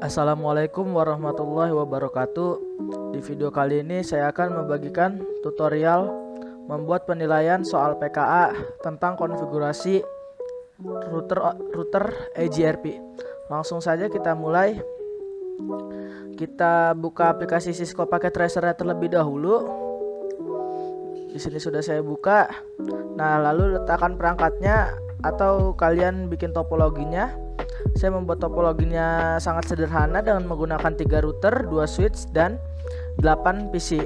Assalamualaikum warahmatullahi wabarakatuh. Di video kali ini saya akan membagikan tutorial membuat penilaian soal PKA tentang konfigurasi router EGRP. Langsung saja kita mulai. Kita buka aplikasi Cisco Packet Tracer terlebih dahulu. Di sini sudah saya buka. Nah, lalu letakkan perangkatnya atau kalian bikin topologinya. Saya membuat topologinya sangat sederhana dengan menggunakan 3 router, 2 switch, dan 8 PC.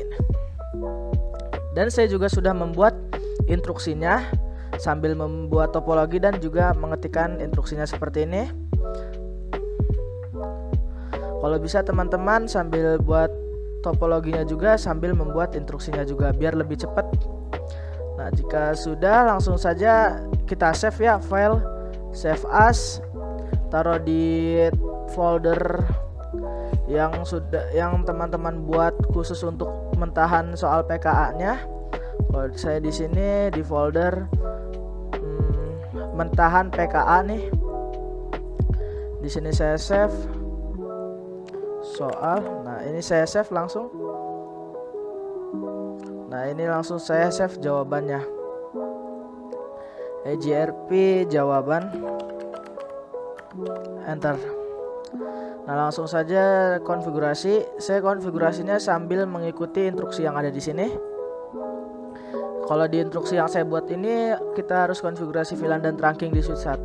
Dan saya juga sudah membuat instruksinya sambil membuat topologi dan juga mengetikkan instruksinya seperti ini. Kalau bisa teman-teman sambil buat topologinya juga sambil membuat instruksinya juga biar lebih cepat. Nah, jika sudah langsung saja kita save ya file, save as, taruh di folder yang teman-teman buat khusus untuk mentahan soal PKA-nya. Kalau saya di sini di folder mentahan PKA nih. Di sini saya save soal. Nah, ini saya save langsung. Nah, ini langsung saya save jawabannya. EGRP jawaban. Enter. Nah, langsung saja konfigurasi. Saya konfigurasinya sambil mengikuti instruksi yang ada di sini. Kalau di instruksi yang saya buat ini kita harus konfigurasi VLAN dan trunking di switch 1.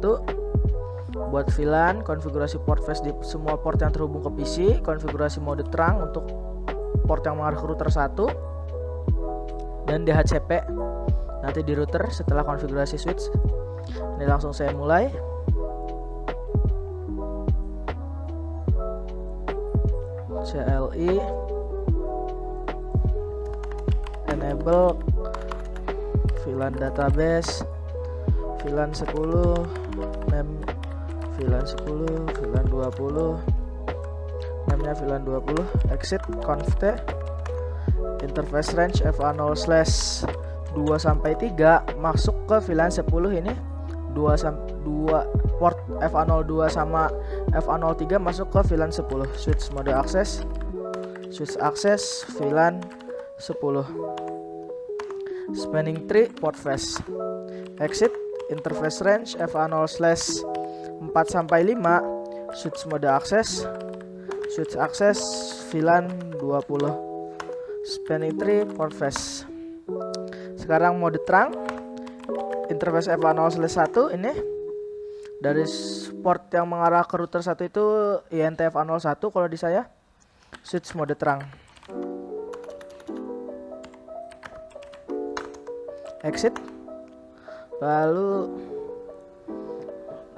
Buat VLAN, konfigurasi port face di semua port yang terhubung ke PC, konfigurasi mode terang untuk port yang mengarah ke router 1, dan DHCP nanti di router setelah konfigurasi switch. Ini langsung saya mulai. CLI enable VLAN database VLAN 10 name VLAN 10 VLAN 20 namanya VLAN 20 exit conft interface range FA0/2 sampai 3 masuk ke VLAN 10 ini 2 port FA02 sama FA03 masuk ke VLAN 10. Switch mode akses, switch akses VLAN 10. Spanning tree port face. Exit interface range FA0/4 sampai 5. Switch mode akses, switch akses VLAN 20. Spanning tree port face. Sekarang mode terang. Interface FA0/1 ini dari port yang mengarah ke router 1 itu INT FA01 kalau di saya. Switch mode terang. Exit. Lalu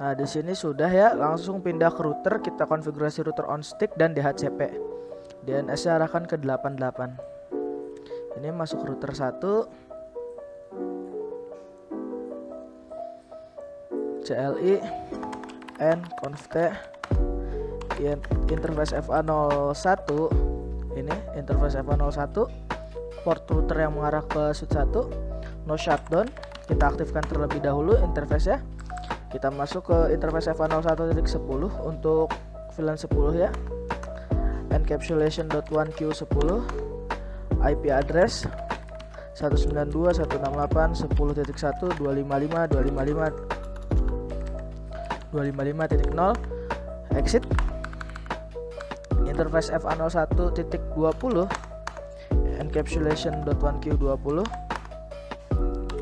nah, di sini sudah ya, langsung pindah ke router, kita konfigurasi router on stick dan DHCP. DNS-nya arahkan ke 88. Ini masuk router 1. CLI n conft interface FA01 ini interface FA01 port router yang mengarah ke switch 1, no shutdown. Kita aktifkan terlebih dahulu interface ya. Kita masuk ke interface FA01.10 untuk VLAN 10 ya. Encapsulation.1Q10 IP address 192.168.10.1 255.0. Exit. Interface FA01.20 encapsulation.1Q20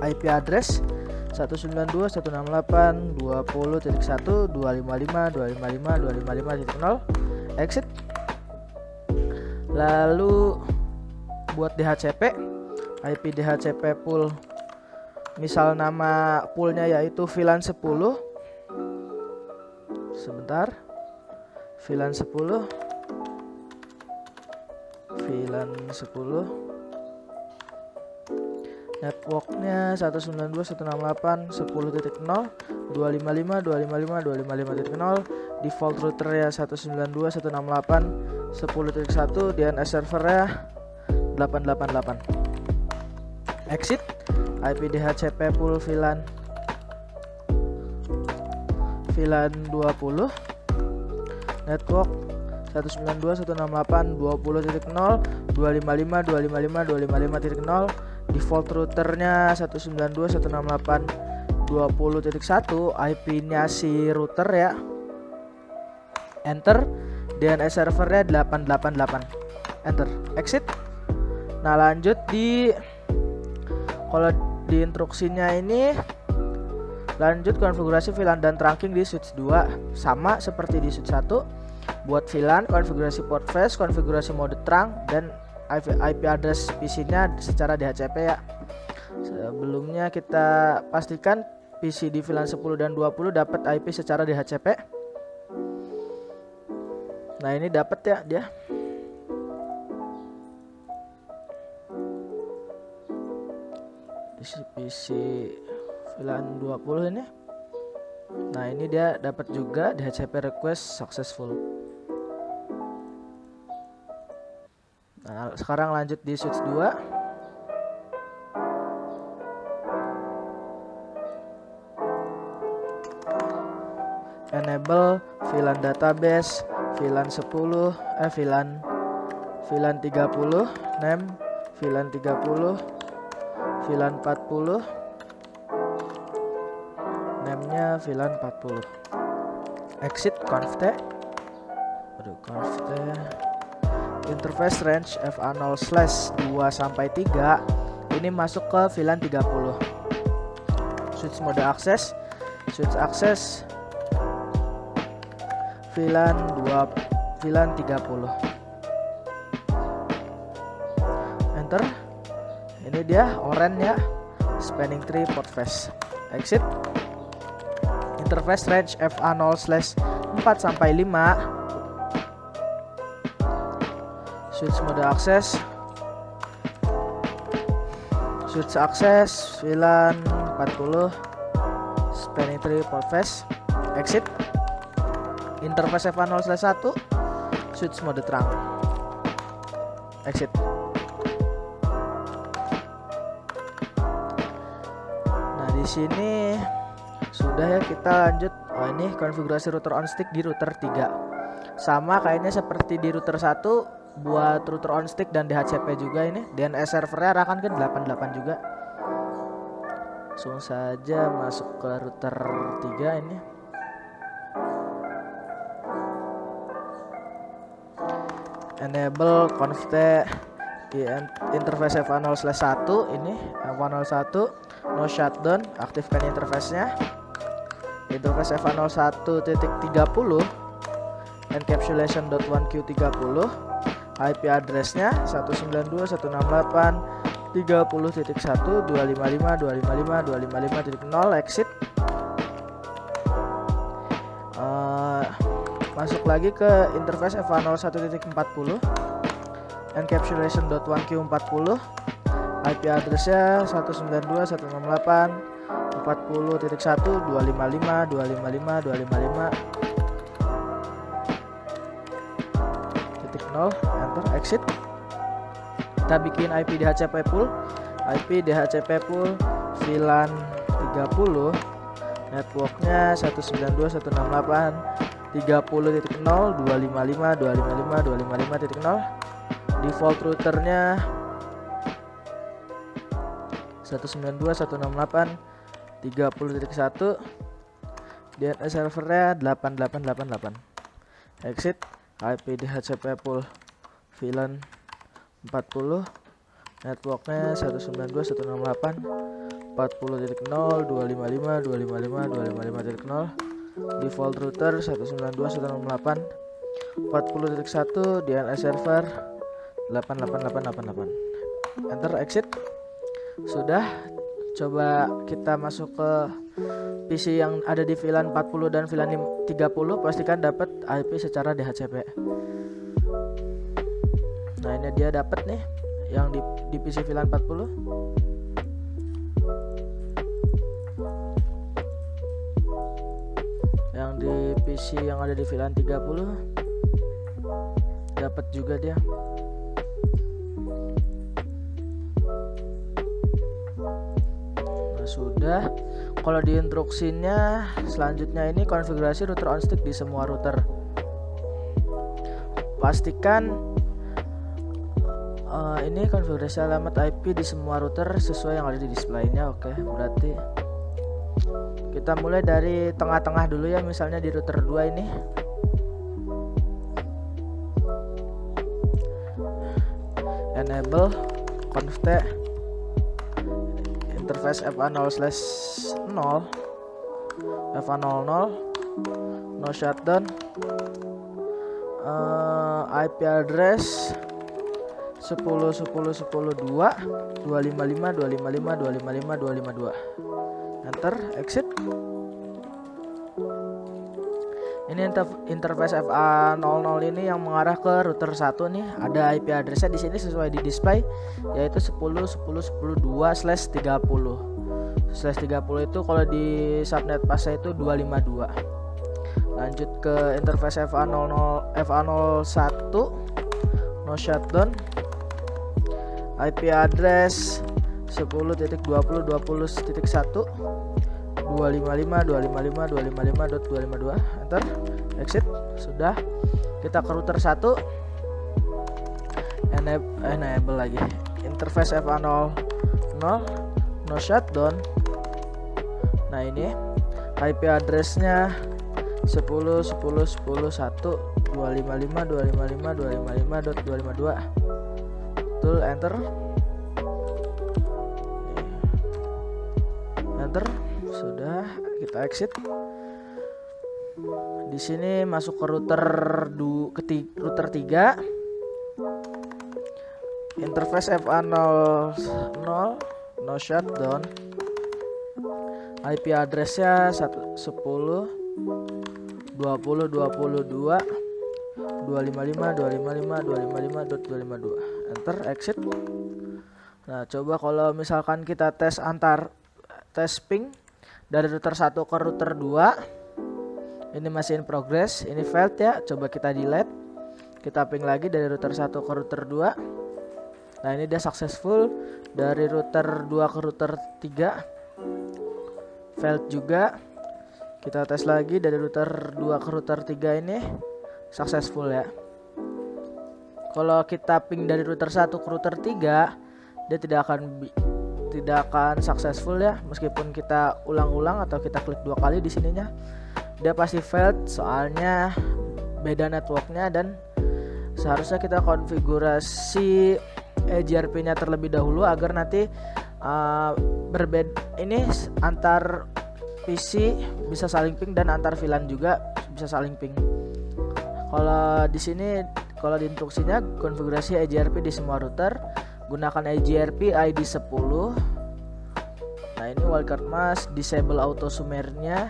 IP address 192.168.20.1 255.255.255.0. Exit. Lalu buat DHCP, IP DHCP pool, misal nama poolnya yaitu VLAN 10. Sebentar, VLAN 10 networknya 192.168.10.0 255.255.255.0. default router ya 192.168.10.1. DNS servernya 888. Exit. IP DHCP pool VLAN 20 network 192.168.20.0, 255.255.255.0. Default routernya 192.168.20.1, IP-nya si router ya. Enter. DNS servernya 888. Enter. Exit. Nah, lanjut kalau di instruksinya ini, lanjut konfigurasi VLAN dan trunking di switch 2 sama seperti di switch 1. Buat VLAN, konfigurasi port face, konfigurasi mode trunk, dan IP address PC-nya secara DHCP ya. Sebelumnya kita pastikan PC di VLAN 10 dan 20 dapat IP secara DHCP. Nah, ini dapat ya dia. Di PC VLAN 20 ini. Nah, ini dia dapat juga DHCP request successful. Nah, sekarang lanjut di switch 2. Enable VLAN database, VLAN 10, VLAN 30, name VLAN 30, VLAN 40, name-nya VLAN 40. Exit conft. Interface range FA0/2 sampai 3 ini masuk ke VLAN 30. Switch mode akses, VLAN 30. Enter. Ini dia oranye ya, spanning tree port face. Exit. Interface range FA0/4 sampai 5. Switch mode akses, VLAN 40, spanning tree port face. Exit. Interface FA0/1, switch mode trunk. Exit. Nah, di sini sudah ya, kita lanjut. Oh, ini konfigurasi router on stick di router 3. Sama kayaknya seperti di router 1. Buat router on stick dan DHCP juga ini. DNS servernya akan ke 88 juga. Langsung saja masuk ke router 3 ini. Enable conft di interface FA0/1 ini, FA01 no shutdown, aktifkan interface-nya. Interface FA01.30 encapsulation.1Q30, IP address-nya 192.168.30.1.255.255.255.0. Exit. Masuk lagi ke interface FA01.40 encapsulation.1Q40, IP address-nya 192.168.40.1.255.255.0. Enter. Exit. Kita bikin IP DHCP pool, VLAN 30, networknya 192.168.30.255.255.255.0. Default routernya 192.168.30.1. DNS servernya 8888. Exit. IP DHCP pool VLAN 40, networknya 192.168.40.0.255.255.255.0. Default router 192.168.40.1. DNS server 88888. Enter. Exit. Sudah. Coba kita masuk ke PC yang ada di VLAN 40 dan VLAN 30, pastikan dapat IP secara DHCP. Nah, ini dia dapat nih yang di PC VLAN 40. Yang di PC yang ada di VLAN 30 dapat juga dia. Sudah. Kalau di instruksinya selanjutnya ini konfigurasi router on stick di semua router. pastikan ini konfigurasi alamat IP di semua router sesuai yang ada di displaynya. Oke, berarti kita mulai dari tengah-tengah dulu ya, misalnya di router 2 ini. Enable conft interface FA0/0 FA00 no shutdown, IP address 10.10.10.2 enter, exit. Ini interface FA00 ini yang mengarah ke router 1 nih. Ada IP addressnya di sini sesuai di display, yaitu 10.10.10.2/30. Itu kalau di subnet pasnya itu 252. Lanjut ke interface FA01 no shutdown, IP address 10.20.20.1 255.255.255.252 enter, exit. Sudah, kita ke router 1, enable lagi interface FA00 no shutdown. Nah, ini IP addressnya 10.10.10.1 255.255.255.252 betul, enter. Sudah, kita exit. Di sini masuk ke router 3, interface FA00 no shutdown, IP addressnya 10.20.22.255.255.255.252 enter, exit. Nah, coba kalau misalkan kita tes ping dari router 1 ke router 2, ini masih in progress, ini failed ya. Coba kita delete, kita ping lagi dari router 1 ke router 2. Nah, ini dia successful. Dari router 2 ke router 3 failed juga. Kita tes lagi dari router 2 ke router 3, ini successful ya. Kalau kita ping dari router 1 ke router 3, dia tidak akan successful ya, meskipun kita ulang-ulang atau kita klik 2 kali di sininya, dia pasti failed, soalnya beda networknya. Dan seharusnya kita konfigurasi EGRP-nya terlebih dahulu agar nanti berbeda, ini antar PC bisa saling ping dan antar VLAN juga bisa saling ping. Kalau di sini, kalau di instruksinya konfigurasi EGRP di semua router, gunakan EGRP ID 10. Nah, ini wildcard mask, disable auto summary-nya.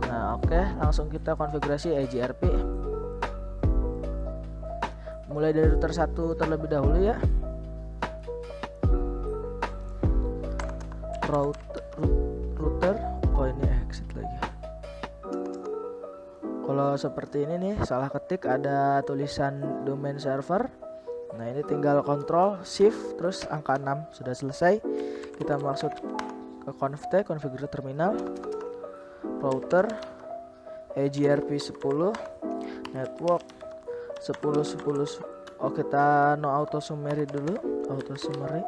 Nah, oke, langsung kita konfigurasi EGRP. Mulai dari router 1 terlebih dahulu ya. Router, oh ini exit lagi. Kalau seperti ini nih, salah ketik ada tulisan domain server. Nah, ini tinggal kontrol shift terus angka 6, sudah selesai. Kita masuk ke configure terminal, router EGRP 10, network 10.10. Oh, kita no auto summary dulu, auto summary,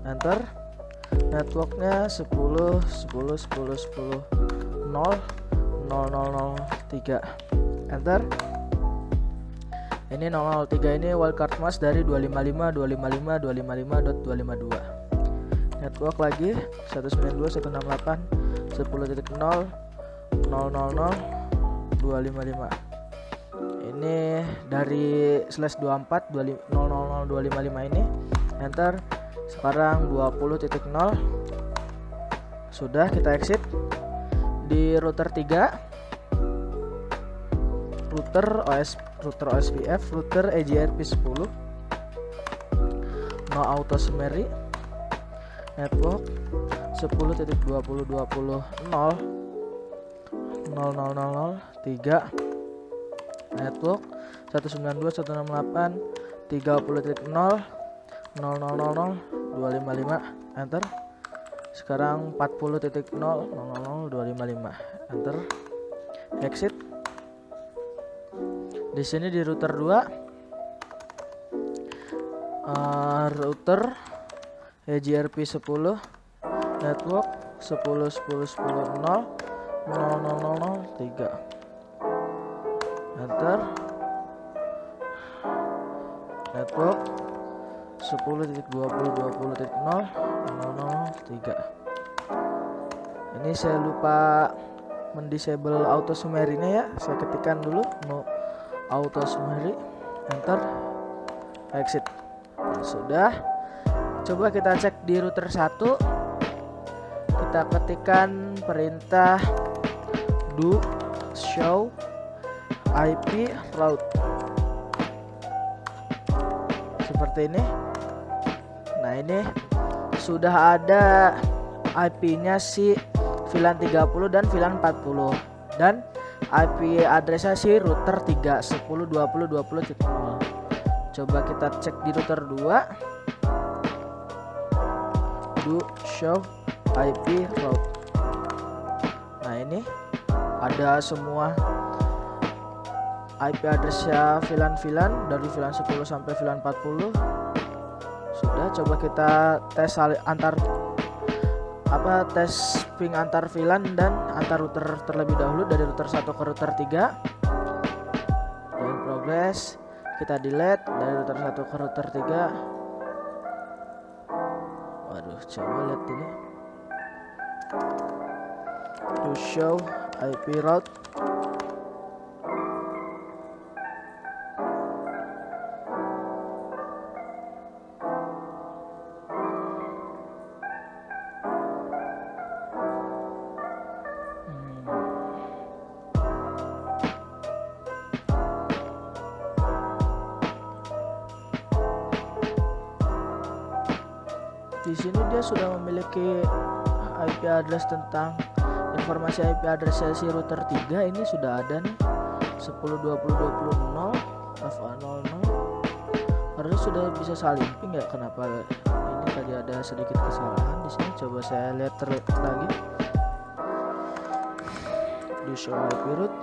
enter. Networknya 10.10.10.10.0.003 enter. Ini 003 ini wildcard mask dari 255.255.255.252. Network lagi 192.168.10.000.255. Ini dari /24 000.255 ini, enter. Sekarang 20.0. Sudah, kita exit. Di router 3, router OSPF, router EGRP 10, no auto summary, network 10.20.20.0.00003, network 192.168.30.0.000.255, enter. Sekarang 40.0.000.255, enter. exit. Di sini di router 2, router EGRP 10 network 10.10.10.0 0.0.0.0.3 enter. Network 10.20.20.0.0.0.3. Ini saya lupa mendisable auto summary-nya ya. Saya ketikkan dulu no auto summary, enter, exit. Nah, sudah. Coba kita cek di router 1. Kita ketikkan perintah do show IP route seperti ini. Nah, ini sudah ada IP-nya si VLAN 30 dan VLAN 40 dan IP addressnya si router 3 10.20.20.0. Coba kita cek di router 2 do show IP route. Nah, ini ada semua IP addressnya VLAN dari VLAN 10 sampai VLAN 40. Sudah, coba kita tes tes ping antar VLAN dan antar router terlebih dahulu dari router 1 ke router 3. In progress. Kita delete dari router 1 ke router 3. Waduh, coba lihat ini. To show IP route. Di sini dia sudah memiliki IP address tentang informasi IP address si router 3 ini sudah ada nih 10.20.20.0 FA00. Harusnya sudah bisa saling ping ya, kenapa ini tadi ada sedikit kesalahan di sini. Coba saya lihat lagi. Do show IP route.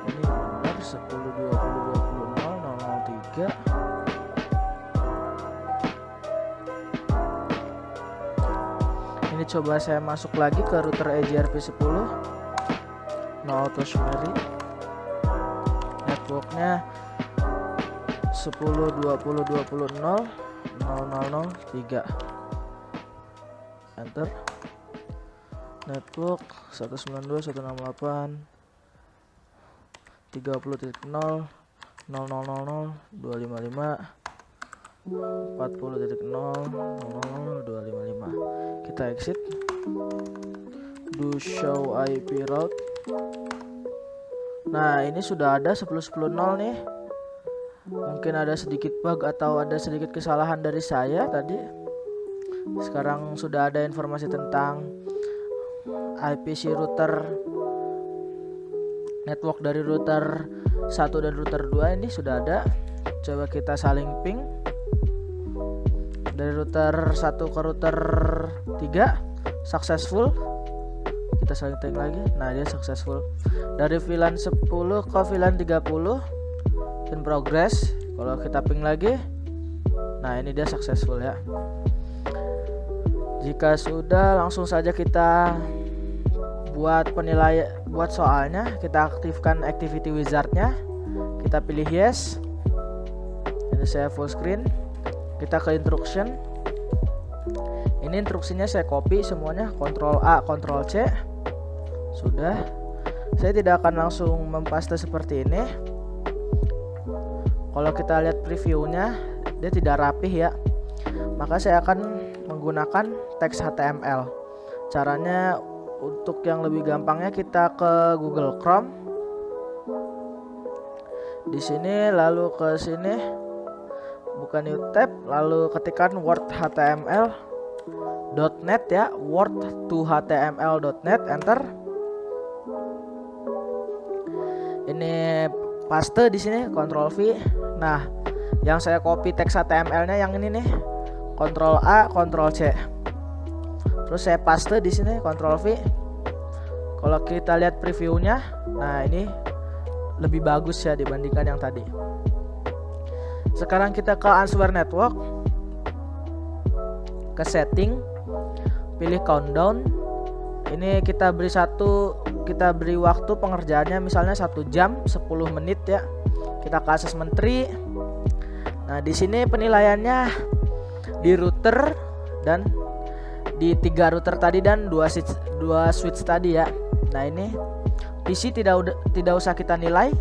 Ini benar 10.20.20.0.0.3. Ini coba saya masuk lagi ke router EGRP 10 no auto summary. Networknya 10.20.20.0.0.0.3 enter. Network 192.168 30.0 0.0.0.255 40.0.0.255. Kita exit. Do show IP route. Nah, ini sudah ada 10.10.0 nih. Mungkin ada sedikit bug atau ada sedikit kesalahan dari saya tadi. Sekarang sudah ada informasi tentang IPC router network dari router 1 dan router 2 ini sudah ada. Coba kita saling ping dari router 1 ke router 3 successful. Kita saling ping lagi. Nah, dia successful. Dari VLAN 10 ke VLAN 30 in progress. Kalau kita ping lagi, nah ini dia successful ya. Jika sudah, langsung saja kita buat penilaian, buat soalnya. Kita aktifkan activity wizardnya. Kita pilih yes. Ini saya full screen. Kita ke instruction. Ini instruksinya saya copy semuanya, Ctrl A, Ctrl C. Sudah. Saya tidak akan langsung mempaste seperti ini. Kalau kita lihat previewnya, dia tidak rapih ya. Maka saya akan menggunakan teks HTML. Caranya untuk yang lebih gampangnya kita ke Google Chrome. Di sini lalu ke sini, buka new tab, lalu ketikkan word html.net ya, word to html.net, enter. Ini paste di sini, Ctrl V. Nah, yang saya copy teks HTML-nya yang ini nih, Ctrl A, Ctrl C. Terus saya paste di sini, Ctrl V. Kalau kita lihat previewnya, nah ini lebih bagus ya dibandingkan yang tadi. Sekarang kita ke Answer Network, ke setting, pilih countdown. Ini kita beri waktu pengerjaannya misalnya 1 jam 10 menit ya. Kita ke assessment tree. Nah, di sini penilaiannya di router dan di 3 router tadi dan 2 switch tadi ya. Nah, ini PC tidak usah kita nilai.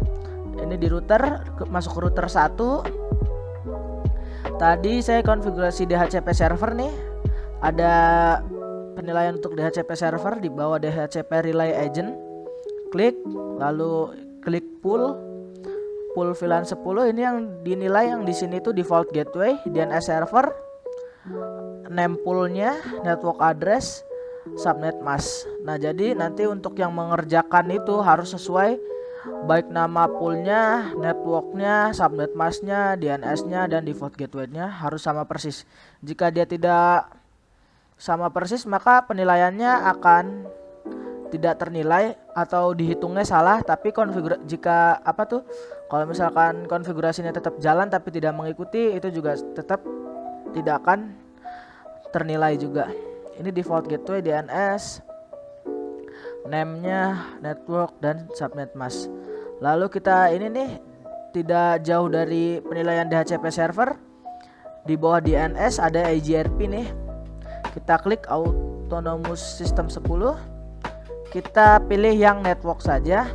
Ini di router, masuk ke router 1. Tadi saya konfigurasi DHCP server nih. Ada penilaian untuk DHCP server di bawah DHCP relay agent. Klik, lalu klik pool VLAN 10. Ini yang dinilai yang di sini itu default gateway, DNS server, name poolnya, network address, subnet mask. Nah, jadi nanti untuk yang mengerjakan itu harus sesuai, baik nama poolnya, networknya, subnet masknya, DNS-nya, dan default gateway-nya harus sama persis. Jika dia tidak sama persis, maka penilaiannya akan tidak ternilai atau dihitungnya salah. Tapi jika kalau misalkan konfigurasinya tetap jalan tapi tidak mengikuti, itu juga tetap tidak akan ternilai juga. Ini default gateway, DNS, name-nya, network, dan subnet mask. Lalu kita ini nih tidak jauh dari penilaian DHCP server. Di bawah DNS ada IGRP nih. Kita klik Autonomous System 10. Kita pilih yang network saja.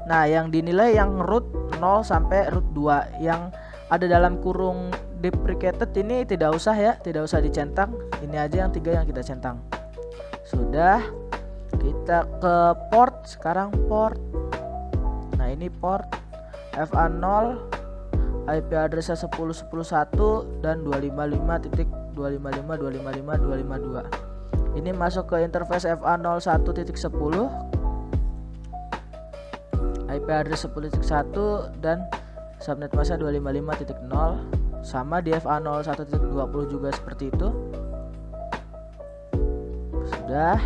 Nah, yang dinilai yang root 0 sampai root 2. Yang ada dalam kurung deprecated ini tidak usah ya, tidak usah dicentang. Ini aja yang 3 yang kita centang. Sudah. Kita ke port. Sekarang port. Nah, ini port FA0, IP addressnya 10.10.1 dan 255.255.255.252. Ini masuk ke interface FA01.10, IP address 10.1 dan subnet masknya 255.0. Sama di FA01.20 juga seperti itu. Sudah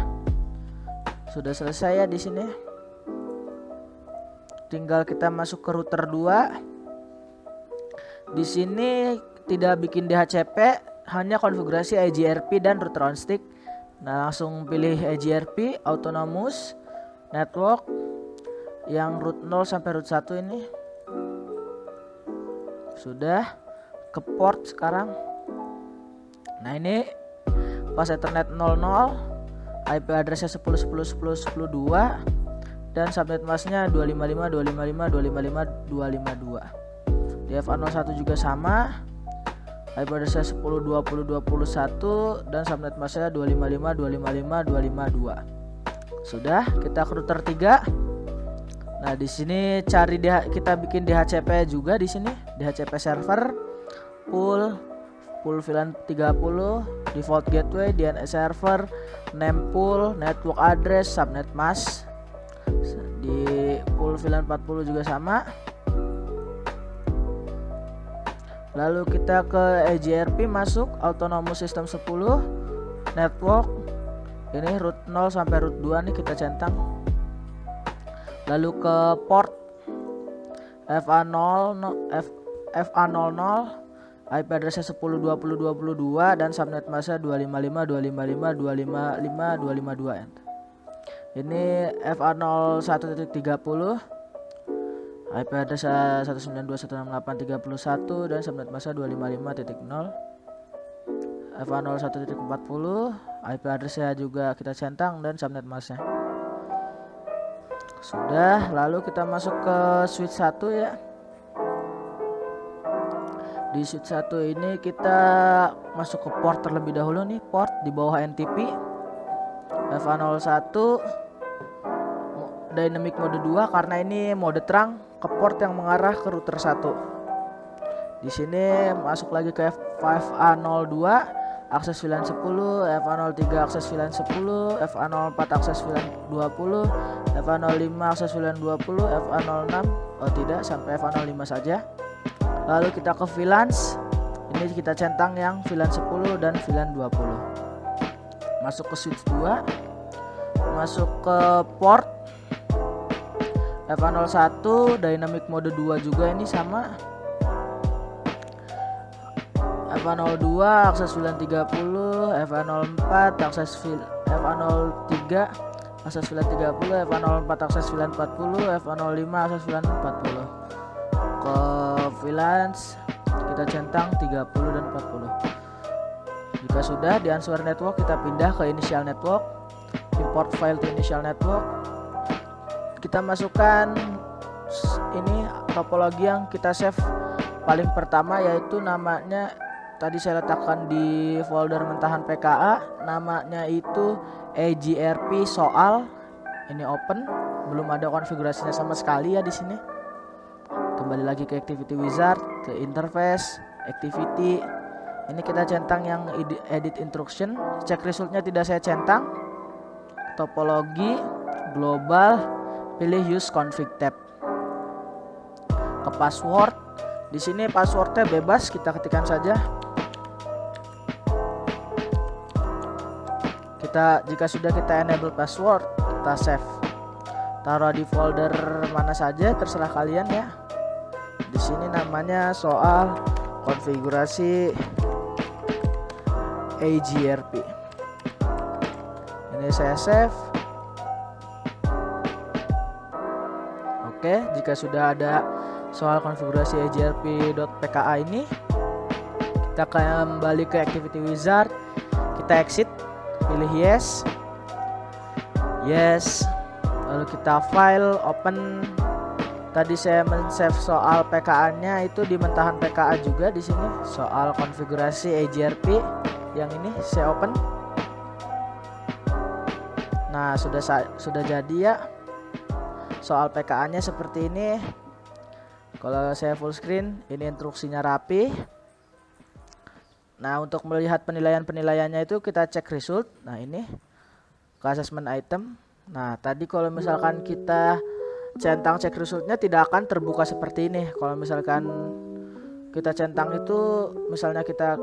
selesai ya di sini. Tinggal kita masuk ke router 2. Di sini tidak bikin DHCP, hanya konfigurasi IGRP dan router on stick. Nah, langsung pilih IGRP, Autonomous Network yang root 0 sampai root 1 ini. Sudah ke port sekarang. Nah, ini pas Ethernet 00, IP addressnya 10.10.10.10.2 dan subnet masknya 255.255.255.252. Di FA01 juga sama, IP addressnya 10.20.20.1 dan subnet masknya 255.255.252. Sudah, kita ke router 3. Nah, di sini kita bikin DHCP juga di sini, DHCP server, pool VLAN 30, default gateway, DNS server, name pool, network address, subnet mask. Di pool VLAN 40 juga sama. Lalu kita ke IGRP, masuk Autonomous System 10, network. Ini root 0 sampai root 2 nih kita centang. Lalu ke port FA00, IP addressnya 10.20.20.2 dan subnet masknya 255.255.255.252. Ini FA01.30, IP addressnya 192.168.31 dan subnet masknya 255.0. FA01.40, IP addressnya juga kita centang dan subnet masknya. Sudah, lalu kita masuk ke switch 1 ya. Di switch 1 ini kita masuk ke port terlebih dahulu nih, port di bawah NTP FA01 dynamic mode 2 karena ini mode terang, ke port yang mengarah ke router 1. Di sini masuk lagi ke FA02 akses VLAN 10, FA03 akses VLAN 10, FA04 akses VLAN 20, FA05 akses VLAN 20, FA06 tidak, sampai FA05 saja. Lalu kita ke VLANs. Ini kita centang yang VLAN 10 dan VLAN 20. masuk ke switch 2, masuk ke port FA01, dynamic mode 2 juga ini sama. FA02 akses VLAN 30, FA04 akses FA03 akses VLAN 30, FA04 akses VLAN 40, FA05 akses VLAN 40. Ke VLAN kita centang 30 dan 40. Jika sudah di answer network, kita pindah ke initial network, import file to initial network. Kita masukkan ini topologi yang kita save paling pertama, yaitu namanya tadi saya letakkan di folder mentahan PKA, namanya itu AGRP soal. Ini open, belum ada konfigurasinya sama sekali ya di sini. Kembali lagi ke activity wizard, ke interface, activity. Ini kita centang yang edit instruction, check resultnya tidak saya centang. Topologi, global, pilih use config tab. Ke password, di sini passwordnya bebas, kita ketikkan saja. Jika sudah kita enable password, kita save, taruh di folder mana saja terserah kalian ya. Di sini namanya soal konfigurasi AGRP. Ini saya save. Oke, jika sudah ada soal konfigurasi AGRP.pka ini, kita kembali ke activity wizard, kita exit, pilih yes, lalu kita file, open. Tadi saya men-save soal PKA nya itu di mentahan PKA juga di sini, soal konfigurasi AGRP yang ini saya open. Nah, sudah jadi ya soal PKA nya seperti ini. Kalau saya full screen, ini instruksinya rapi. Nah, untuk melihat penilaiannya itu kita cek result. Nah, ini ke assessment item. Nah, tadi kalau misalkan kita centang cek resultnya tidak akan terbuka seperti ini. Kalau misalkan kita centang itu, misalnya kita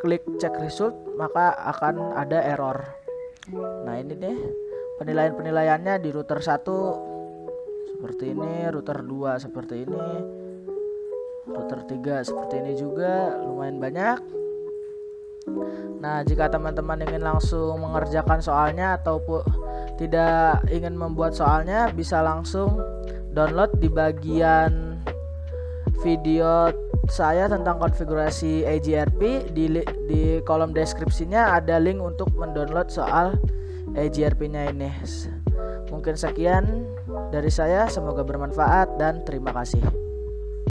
klik cek result, maka akan ada error. Nah, ini deh penilaiannya di router 1 seperti ini, router 2 seperti ini, router 3 seperti ini juga, lumayan banyak. Nah, jika teman-teman ingin langsung mengerjakan soalnya ataupun tidak ingin membuat soalnya, bisa langsung download di bagian video saya tentang konfigurasi AGRP. Di kolom deskripsinya ada link untuk mendownload soal AGRP-nya ini. Mungkin sekian dari saya, semoga bermanfaat dan terima kasih.